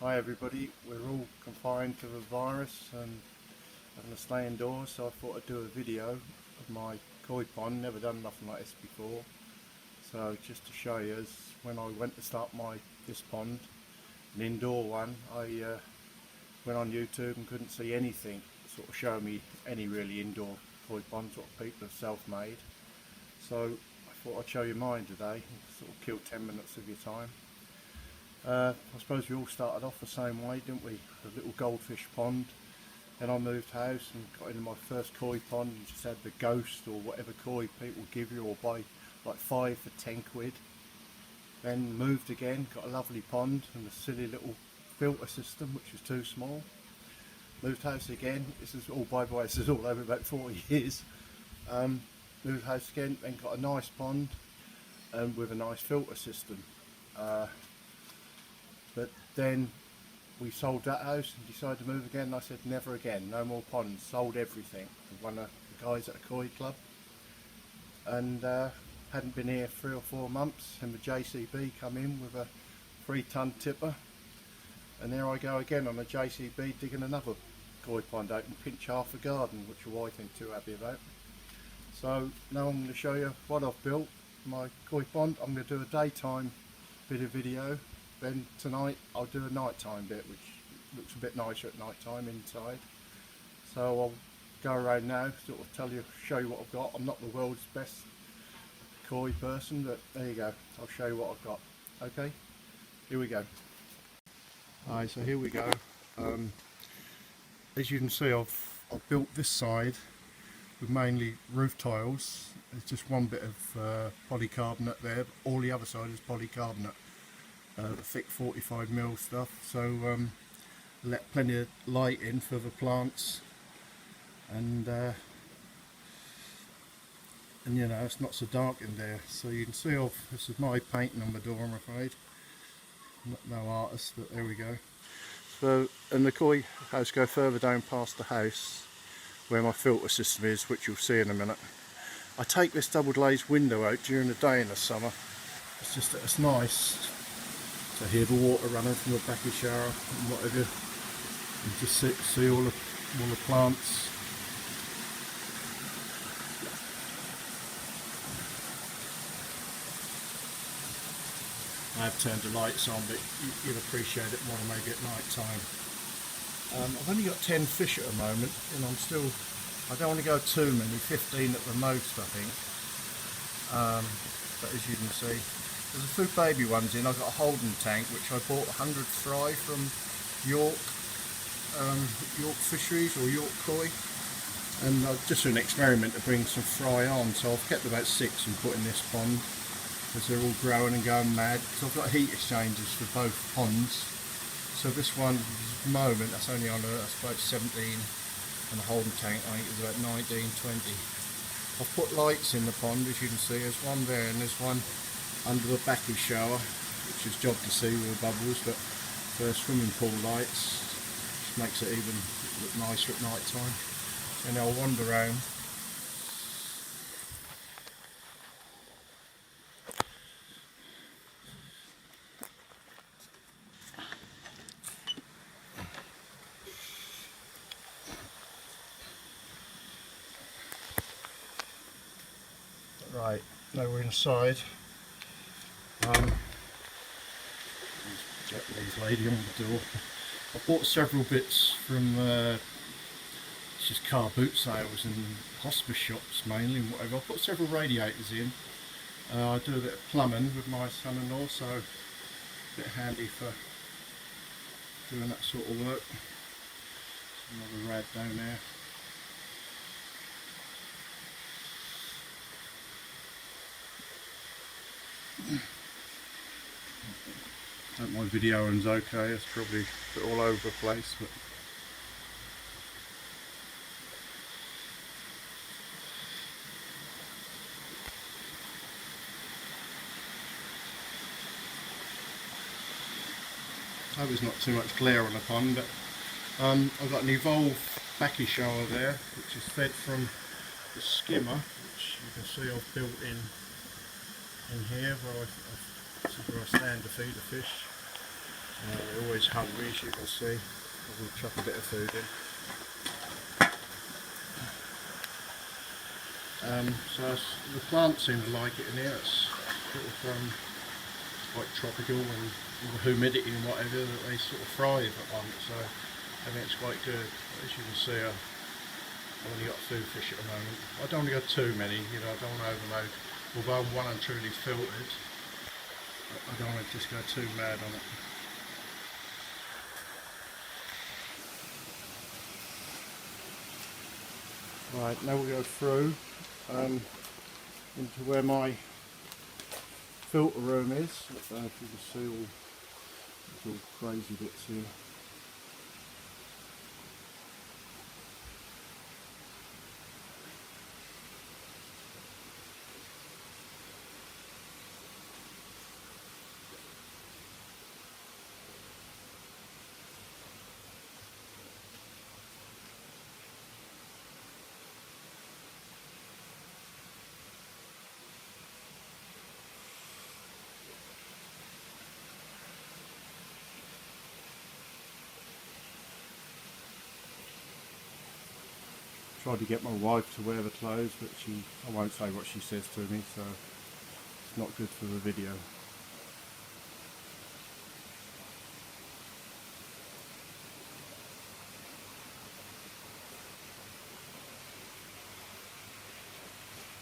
Hi everybody, we're all confined to the virus and having to stay indoors, so I thought I'd do a video of my koi pond. Never done nothing like this before, so just to show you, when I went to start this pond, an indoor one, I went on YouTube and couldn't see anything sort of show me any really indoor koi ponds. What people have self-made, so I thought I'd show you mine today, sort of kill 10 minutes of your time. I suppose we all started off the same way, didn't we? A little goldfish pond. Then I moved house and got into my first koi pond and just had the ghost or whatever koi people give you, or buy like 5 for 10 quid. Then moved again, got a lovely pond and a silly little filter system which was too small. Moved house again. This is all, by the way, this is all over about 40 years. Moved house again, then got a nice pond and with a nice filter system. But then we sold that house and decided to move again, and I said never again, no more ponds. Sold everything with one of the guys at a koi club, and hadn't been here 3 or 4 months, and the JCB come in with a 3-ton tipper, and there I go again on a JCB digging another koi pond out and pinch half a garden, which your wife ain't too happy about. So now I'm going to show you what I've built, my koi pond. I'm going to do a daytime bit of video. Then tonight I'll do a nighttime bit, which looks a bit nicer at night time inside. So I'll go around now, sort of show you what I've got. I'm not the world's best koi person, but there you go. I'll show you what I've got. Okay, here we go. Alright, so here we go. As you can see, I've built this side with mainly roof tiles. There's just one bit of polycarbonate there. All the other side is polycarbonate. The thick 45mm stuff, so let plenty of light in for the plants, and you know, it's not so dark in there. So you can see, this is my painting on the door, I'm afraid. No artist, but there we go. So, and the koi house go further down past the house where my filter system is, which you'll see in a minute. I take this double glazed window out during the day in the summer. It's just that it's nice to hear the water running from the Bakki shower and whatever, and just see all the plants. I have turned the lights on, but you'll appreciate it more maybe at night time. I've only got 10 fish at the moment, and I don't want to go too many, 15 at the most I think. But as you can see, there's a few baby ones in. I've got a Holden tank which I bought 100 fry from York Fisheries or York Koi, and just an experiment to bring some fry on. So I've kept about 6 and put in this pond as they're all growing and going mad. So I've got heat exchangers for both ponds. So this one, at the moment, that's only on that's about 17, and the Holden tank I think is about 19, 20. I've put lights in the pond, as you can see. There's one there and there's one under the Bakki shower, which is job to see with the bubbles, but for swimming pool lights, just makes it even look nicer at night time. And I'll wander around. Right, now we're inside. Japanese lady on the door. I bought several bits from it's just car boot sales and hospice shops mainly and whatever. I put several radiators in. I do a bit of plumbing with my son-in-law, so a bit handy for doing that sort of work. Another rad down there. Hope my videoing's okay, it's probably a bit all over the place, but I hope there's not too much glare on the pond. But I've got an evolved Bakki shower there, which is fed from the skimmer, which you can see I've built in here where I stand to feed the fish. They're always hungry, as you can see. We'll chuck a bit of food in. The plant seems to like it in here. It's sort of quite tropical, and all the humidity and whatever, that they sort of thrive on it, so I think it's quite good. As you can see, I've only got 2 fish at the moment. I don't want to go too many, you know, I don't want to overload. Although I'm well and truly filtered, I don't want to just go too mad on it. Right, now we'll go through into where my filter room is. I don't know if you can see all these all crazy bits here. Tried to get my wife to wear the clothes, but I won't say what she says to me, so it's not good for the video.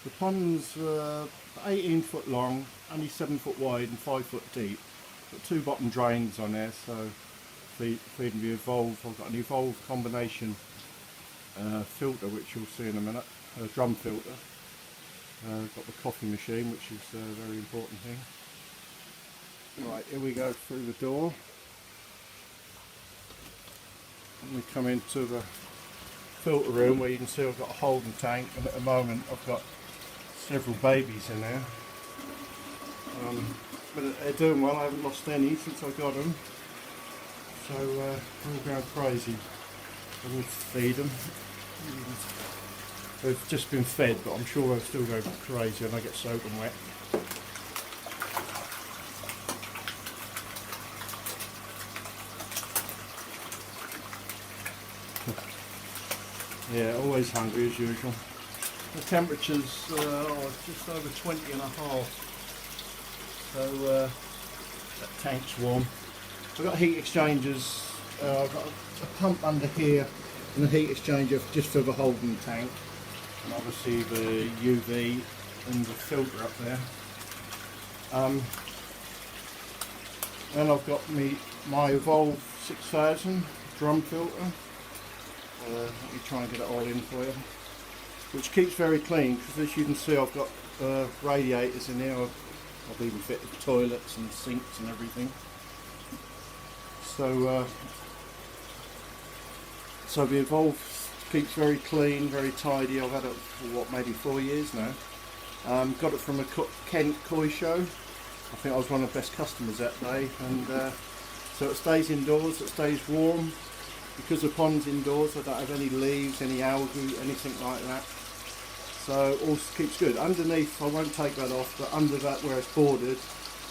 The pond's 18 foot long, only 7 foot wide and 5 foot deep. Got 2 bottom drains on there, so feeding the evolved. I've got an evolved combination filter, which you'll see in a minute, a drum filter. Got the coffee machine, which is a very important thing. Right, here we go through the door. And we come into the filter room, where you can see I've got a holding tank, and at the moment I've got several babies in there. But they're doing well. I haven't lost any since I got them. So they're all going crazy. I will feed them. They've just been fed, but I'm sure they'll still go crazy when I get soaking wet. Yeah, always hungry as usual. The temperature's just over 20 and a half, so that tank's warm. I've got heat exchangers. I've got a pump under here and a heat exchanger just for the holding tank, and obviously the UV and the filter up there. Then I've got my Evolve 6000 drum filter. Let me try and get it all in for you, which keeps very clean, because as you can see I've got radiators in there. I've even fitted toilets and sinks and everything. So the Evolve keeps very clean, very tidy. I've had it for what, maybe 4 years now. Got it from a Kent koi show. I think I was one of the best customers that day, and so it stays indoors, it stays warm. Because the pond's indoors, I don't have any leaves, any algae, anything like that. So all keeps good. Underneath, I won't take that off, but under that where it's bordered,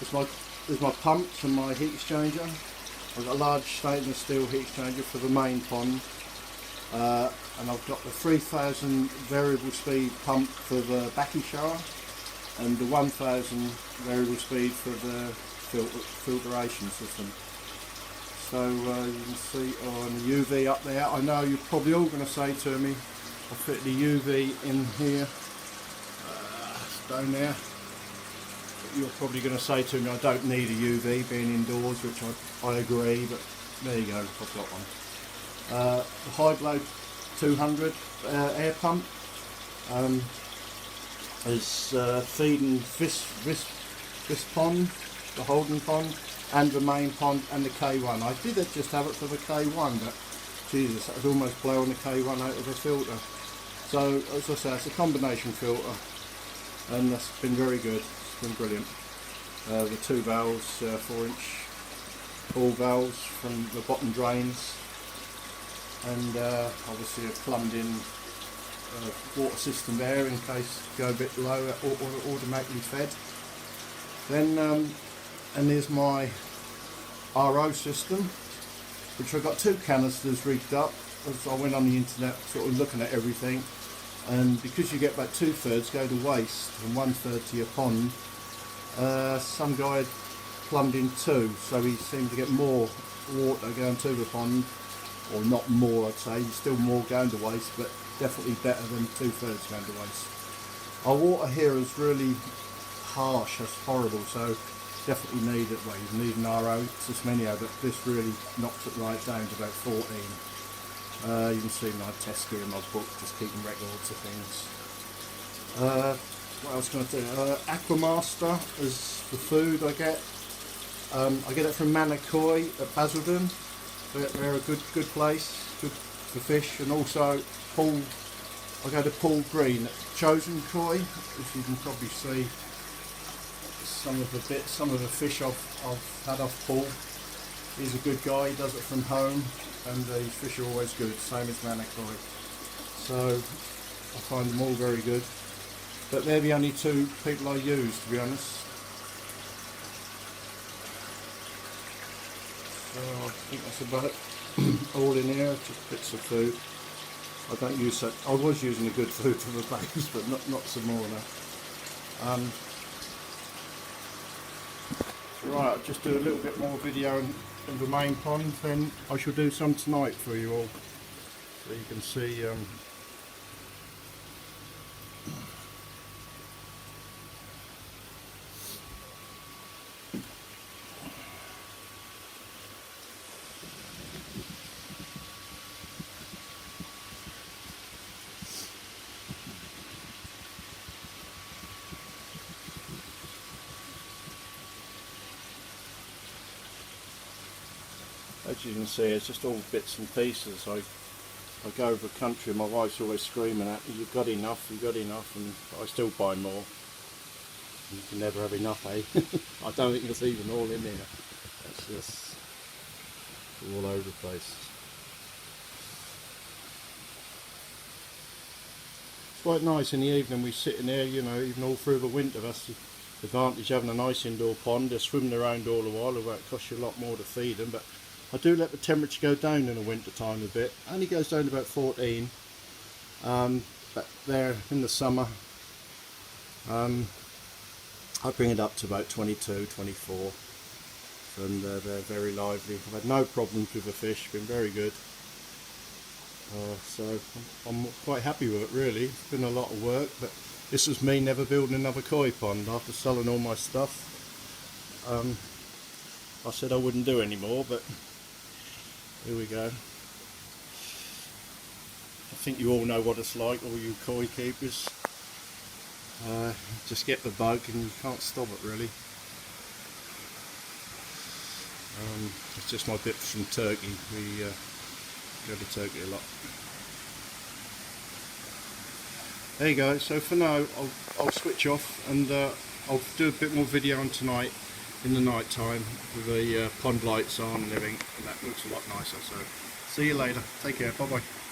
there's my pumps and my heat exchanger. I've got a large stainless steel heat exchanger for the main pond. And I've got the 3000 variable speed pump for the Bakki shower, and the 1000 variable speed for the filtration system. So you can see on the UV up there. I know you're probably all going to say to me, I'll fit the UV in here, down there. But you're probably going to say to me, I don't need a UV being indoors, which I agree, but there you go, I've got one. The high blow 200 air pump is feeding this pond, the holding pond, and the main pond and the K1. I did just have it for the K1, but Jesus, that was almost blowing the K1 out of the filter. So as I say, it's a combination filter, and that's been very good. It's been brilliant. The 2 valves, 4-inch ball valves from the bottom drains, and obviously a plumbed in water system there in case you go a bit low, automatically fed. Then and there's my RO system, which I've got 2 canisters rigged up. As I went on the internet sort of looking at everything, and because you get about 2/3 go to waste and 1/3 to your pond, some guy had plumbed in 2, so he seemed to get more water going to the pond, or not more, I'd say, still more going to waste, but definitely better than 2/3 going to waste. Our water here is really harsh, it's horrible, so definitely need it. Well, you need an RO, it's just many, but this really knocks it right down to about 14. You can see my test here in my book, just keeping records of things. What else can I do? Aquamaster is the food I get. I get it from Manakoi at Basildon. They're a good place, good for fish, and also I go to Paul Green at Chosen Koi, as you can probably see. Some of the fish I've had off Paul. He's a good guy, he does it from home, and the fish are always good, same as Manakoi. So I find them all very good. But they're the only 2 people I use, to be honest. So I think that's about all in here, just bits of food. I don't use that. I was using a good food for the babes, but not some more now. Right, I'll just do a little bit more video in the main pond, then I shall do some tonight for you all, so you can see. As you can see, it's just all bits and pieces. I go over the country and my wife's always screaming at me, you've got enough, and I still buy more. You can never have enough, eh? I don't think there's even all in there. It's just all over the place. It's quite nice in the evening, we sit in there, you know, even all through the winter. That's the advantage of having a nice indoor pond. They're swimming around all the while, although it costs you a lot more to feed them. But I do let the temperature go down in the winter time a bit. Only goes down to about 14. But there in the summer, I bring it up to about 22, 24. And they're very lively. I've had no problems with the fish, been very good. So I'm quite happy with it, really. It's been a lot of work, but this was me never building another koi pond. After selling all my stuff, I said I wouldn't do any more, but here we go. I think you all know what it's like, all you koi keepers. Just get the bug and you can't stop it, really. It's just my bit from Turkey. We go to Turkey a lot. There you go. So for now, I'll switch off and I'll do a bit more video on tonight in the night time with the pond lights on and everything. And that looks a lot nicer. So see you later. Take care. Bye bye.